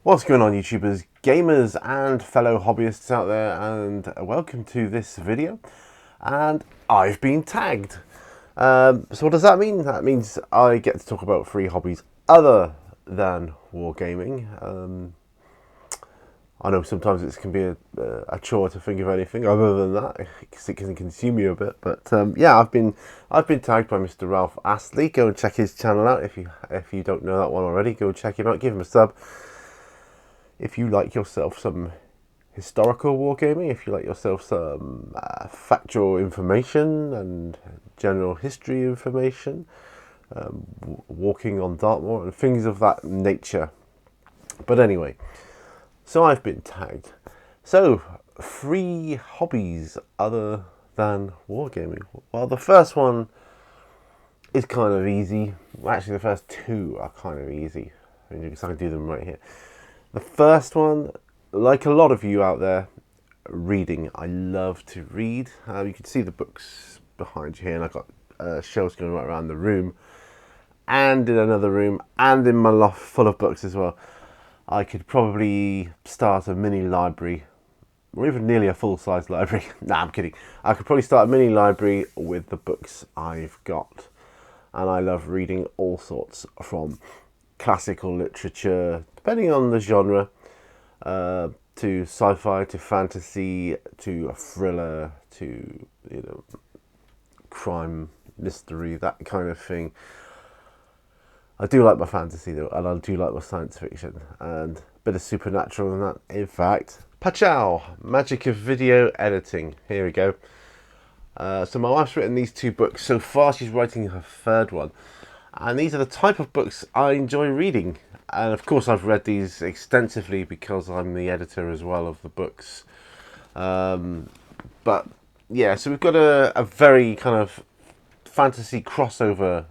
What's going on, YouTubers, gamers and fellow hobbyists out there, and welcome to this video. And I've been tagged. So what does that mean? That means I get to talk about free hobbies other than wargaming. I know sometimes it can be a chore to think of anything other than that, because it can consume you a bit. But yeah, I've been tagged by Mr. Ralph Astley. Go and check his channel out if you don't know that one already. Go and check him out. Give him a sub. If you like yourself some historical wargaming, if you like yourself some factual information and general history information, walking on Dartmoor and things of that nature. But anyway, so I've been tagged. So, free hobbies other than wargaming. Well, the first one is kind of easy. Well, actually, the first two are kind of easy. I mean, I can do them right here. The first one, like a lot of you out there, reading. I love to read. You can see the books behind you here, and I've got shelves going right around the room, and in another room, and in my loft full of books as well. I could probably start a mini library, or even nearly a full-size library. Nah, I'm kidding. I could probably start a mini library with the books I've got, and I love reading all sorts, from classical literature, depending on the genre, to sci-fi, to fantasy, to a thriller, to crime, mystery, that kind of thing. I do like my fantasy though, and I do like my science fiction, and a bit of supernatural and that. In fact, pachow, magic of video editing. Here we go. So my wife's written these two books. So far she's writing her third one. And these are the type of books I enjoy reading. And of course I've read these extensively because I'm the editor as well of the books. But yeah, so we've got a very kind of fantasy crossover,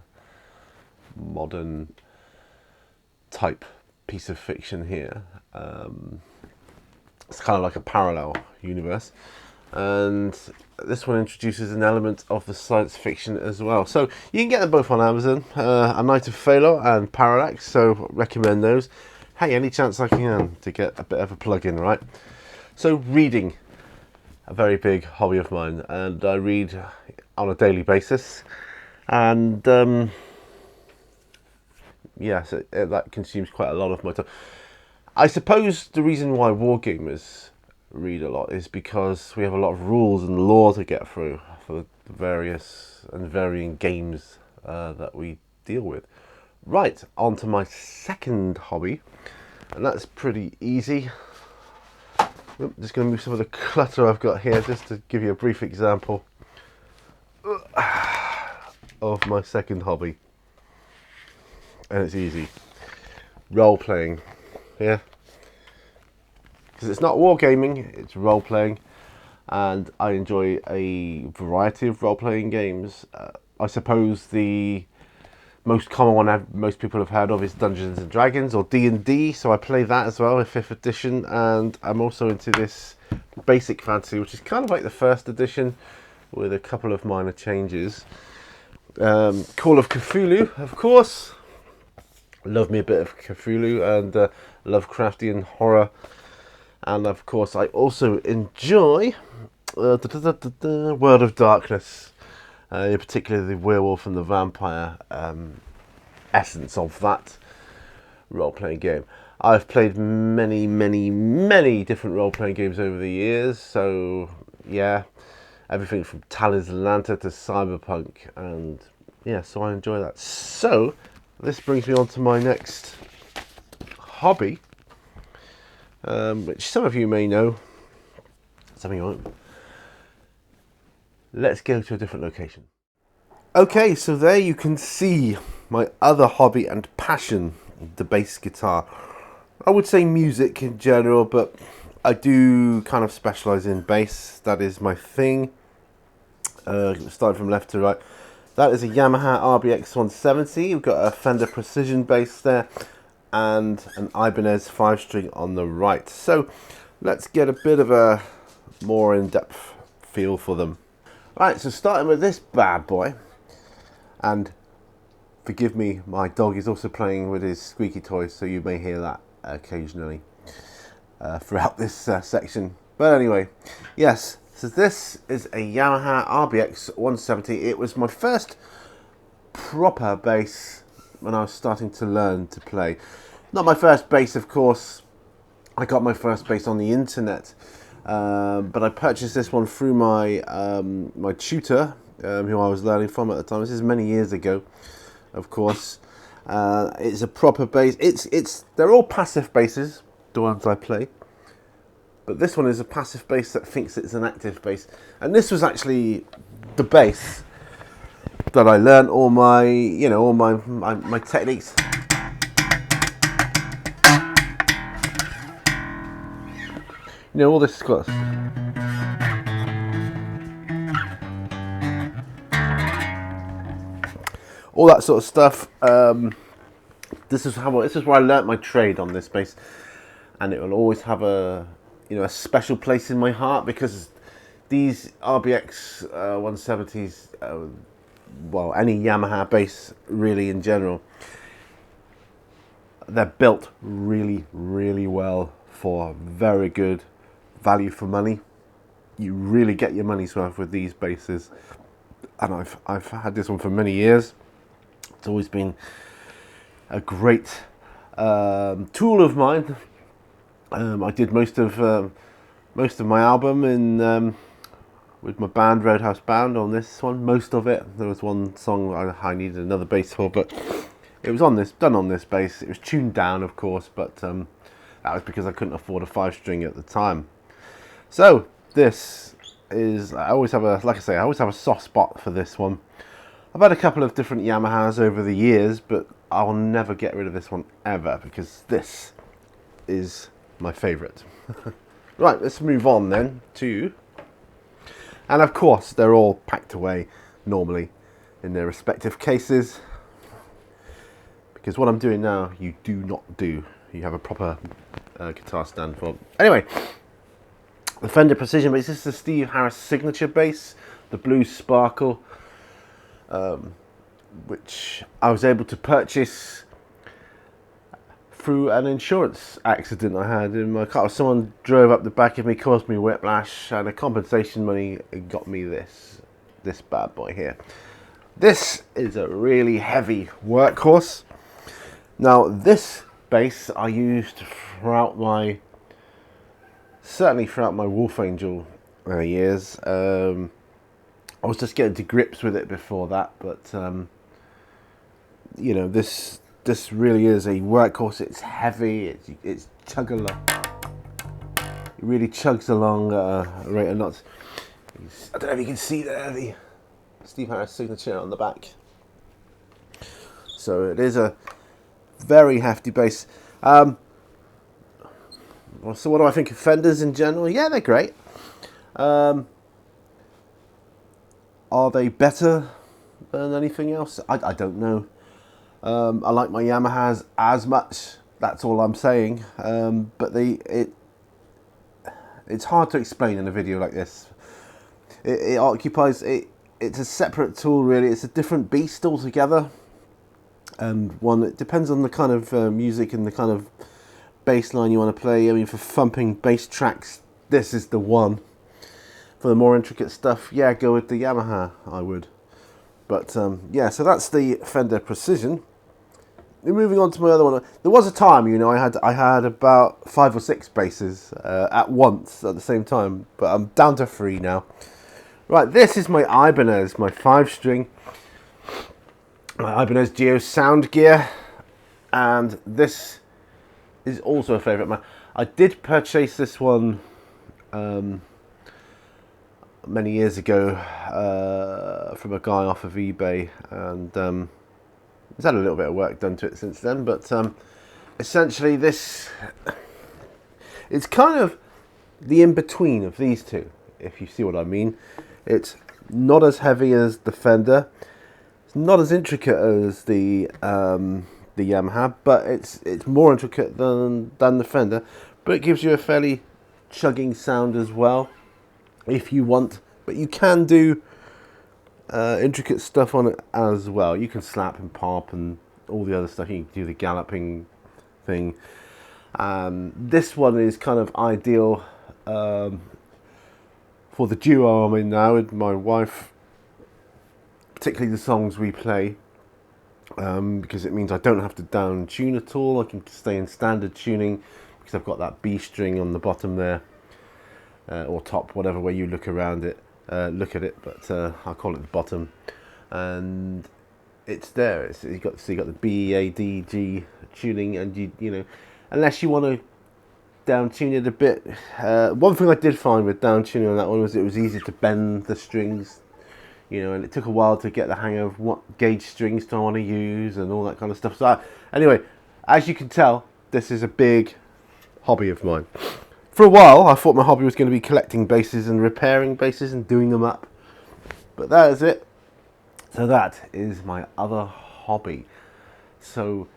modern type piece of fiction here. It's kind of like a parallel universe. And this one introduces an element of the science fiction as well. So you can get them both on Amazon, A Night of Phalor and Parallax, so recommend those. Hey, any chance I can to get a bit of a plug-in, right? So reading, a very big hobby of mine, and I read on a daily basis. And yeah, so that consumes quite a lot of my time. I suppose the reason why wargamers read a lot is because we have a lot of rules and law to get through for the various and varying games that we deal with. Right, on to my second hobby, and that's pretty easy. I'm just going to move some of the clutter I've got here just to give you a brief example of my second hobby. And it's easy. Role playing. Yeah. Because it's not wargaming, it's role-playing, and I enjoy a variety of role-playing games. I suppose the most common one most people have heard of is Dungeons and Dragons, or D&D, so I play that as well, 5th edition, and I'm also into this basic fantasy, which is kind of like the 1st edition, with a couple of minor changes. Call of Cthulhu, of course. Love me a bit of Cthulhu and Lovecraftian horror. And of course, I also enjoy World of Darkness, in particular the werewolf and the vampire essence of that role-playing game. I've played many, many, many different role-playing games over the years, so yeah, everything from Talismanta to Cyberpunk, and yeah, so I enjoy that. So, this brings me on to my next hobby, which some of you may know, some of you won't. Let's go to a different location. Okay, so there you can see my other hobby and passion, the bass guitar. I would say music in general, but I do kind of specialise in bass. That is my thing. Starting from left to right. That is a Yamaha RBX 170. We've got a Fender Precision bass there, and an Ibanez 5-string on the right. So let's get a bit of a more in-depth feel for them. Right, so starting with this bad boy, and forgive me, my dog is also playing with his squeaky toys, so you may hear that occasionally throughout this section. But anyway, yes, so this is a Yamaha RBX 170. It was my first proper bass when I was starting to learn to play. Not my first bass, of course. I got my first bass on the internet, but I purchased this one through my my tutor, who I was learning from at the time. This is many years ago, of course. It's a proper bass. They're all passive basses, the ones I play, but this one is a passive bass that thinks it's an active bass. And this was actually the bass that I learned all my, you know, all my techniques. You know, all this stuff. All that sort of stuff. This is where I learnt my trade on this bass, and it will always have a, you know, a special place in my heart, because these RBX 170s, well, any Yamaha bass really in general, they're built really, really well for very good value for money. You really get your money's worth with these basses, and I've had this one for many years. It's always been a great tool of mine. I did most of my album in with my band Roadhouse Band on this one. Most of it. There was one song I needed another bass for, but it was done on this bass. It was tuned down, of course, but that was because I couldn't afford a 5-string at the time. So this is, I always have a soft spot for this one. I've had a couple of different Yamahas over the years, but I'll never get rid of this one ever, because this is my favourite. Right, let's move on then to, and of course they're all packed away normally in their respective cases, because what I'm doing now you do not do. You have a proper guitar stand for. Anyway, the Fender Precision bass. This is the Steve Harris signature bass, the Blue Sparkle, which I was able to purchase through an insurance accident I had in my car. Someone drove up the back of me, caused me whiplash, and a compensation money got me this bad boy here. This is a really heavy workhorse. Now this bass I used certainly throughout my Wolf Angel years. I was just getting to grips with it before that, but you know, this really is a workhorse. It's heavy. It's chug along. It really chugs along at a rate of knots. I don't know if you can see there the Steve Harris signature on the back. So it is a very hefty bass. So what do I think of Fenders in general? Yeah, they're great. Are they better than anything else? I don't know. I like my Yamahas as much. That's all I'm saying. But it's hard to explain in a video like this. It's a separate tool, really. It's a different beast altogether. And it depends on the kind of music and the kind of bass line you want to play. I mean, for thumping bass tracks, this is the one. For the more intricate stuff, yeah, go with the Yamaha, I would. But yeah, so that's the Fender Precision. Moving on to my other one. There was a time, you know, I had about 5 or 6 basses at once at the same time, but I'm down to 3 now. Right, this is my Ibanez, my 5-string. My Ibanez Geo Sound Gear, and this is also a favourite of mine. I did purchase this one many years ago from a guy off of eBay, and it's had a little bit of work done to it since then, but essentially it's kind of the in-between of these two, if you see what I mean. It's not as heavy as the Fender, it's not as intricate as the Yamaha, but it's more intricate than the Fender, but it gives you a fairly chugging sound as well, if you want. But you can do intricate stuff on it as well. You can slap and pop and all the other stuff. You can do the galloping thing. This one is kind of ideal for the duo I'm in now with my wife, particularly the songs we play, because it means I don't have to down tune at all. I can stay in standard tuning because I've got that B string on the bottom there, or top, whatever way you look around it, look at it, but I'll call it the bottom, and it's there. You got the B, A, D, G tuning, and you know, unless you want to down tune it a bit. One thing I did find with down tuning on that one was it was easy to bend the strings, you know, and it took a while to get the hang of what gauge strings do I want to use and all that kind of stuff. So anyway, as you can tell, this is a big hobby of mine. For a while, I thought my hobby was going to be collecting basses and repairing basses and doing them up, but that is it. So that is my other hobby. So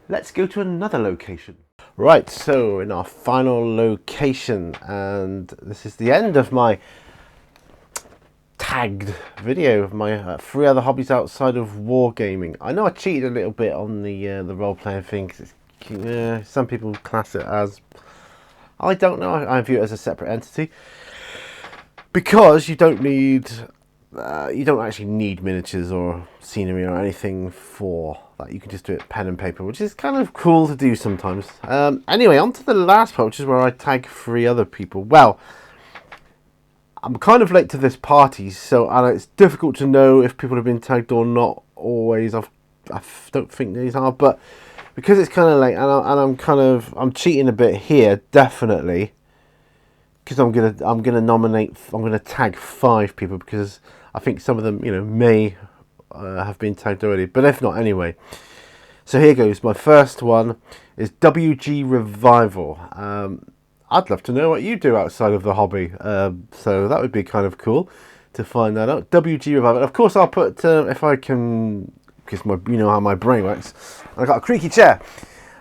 let's go to another location. Right, so in our final location, and this is the end of my tagged video of my 3 other hobbies outside of wargaming. I know I cheated a little bit on the role-playing thing, because some people class it as, I don't know, I view it as a separate entity, because you don't need, you don't actually need miniatures or scenery or anything for that. You can just do it pen and paper, which is kind of cool to do sometimes. Anyway, on to the last part, which is where I tag 3 other people. Well, I'm kind of late to this party, so it's difficult to know if people have been tagged or not always. I don't think these are, but because it's kind of late, and I'm cheating a bit here, definitely, because I'm gonna tag 5 people, because I think some of them, you know, may have been tagged already, but if not, anyway. So here goes. My first one is WG Revival. I'd love to know what you do outside of the hobby, so that would be kind of cool to find that out. WG Revival. Of course, I'll put if I can, because you know how my brain works. I got a creaky chair.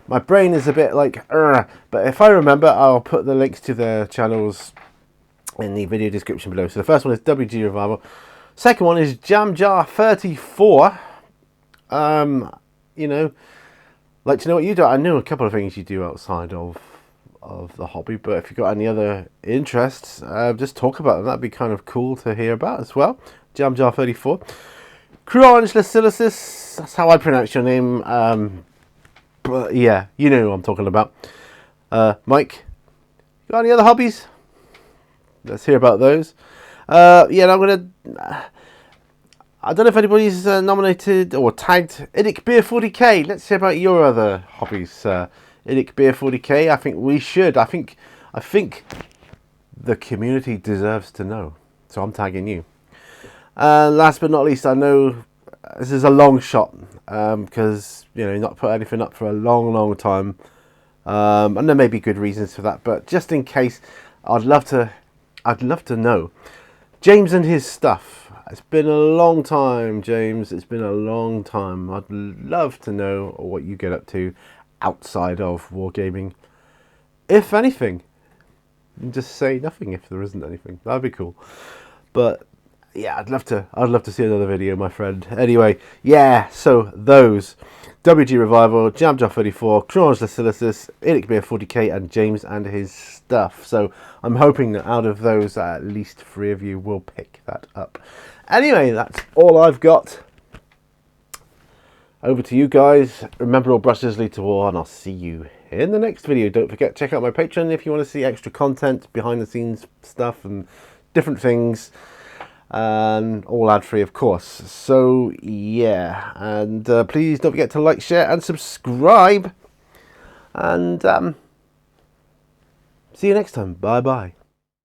My brain is a bit like, but if I remember, I'll put the links to their channels in the video description below. So the first one is WG Revival. Second one is JamJar34. You know, like to know what you do. I know a couple of things you do outside of the hobby, but if you've got any other interests, just talk about them. That'd be kind of cool to hear about as well. JamJar34. Cruange Lacilicis, that's how I pronounce your name. But yeah, you know who I'm talking about. Mike, you got any other hobbies? Let's hear about those. Yeah, I'm gonna. I don't know if anybody's nominated or tagged Idic Beer 40k. Let's hear about your other hobbies, Idic Beer 40k. I think we should. I think the community deserves to know. So I'm tagging you. Last but not least, I know this is a long shot because you know not put anything up for a long time, and there may be good reasons for that. But just in case, I'd love to know James and his stuff. It's been a long time, James. It's been a long time. I'd love to know what you get up to outside of wargaming, if anything. And just say nothing if there isn't anything. That'd be cool. But yeah, I'd love to see another video, my friend. Anyway, yeah. So those WG Revival, JamJar34, Cruange Lacilicis, Idic Beer 40k, and James and his stuff. So I'm hoping that out of those, at least 3 of you will pick that up. Anyway, that's all I've got. Over to you guys. Remember, all brushes lead to war, and I'll see you in the next video. Don't forget, check out my Patreon if you want to see extra content, behind the scenes stuff, and different things. And all ad-free, of course. So yeah, and please don't forget to like, share, and subscribe. And see you next time. Bye bye.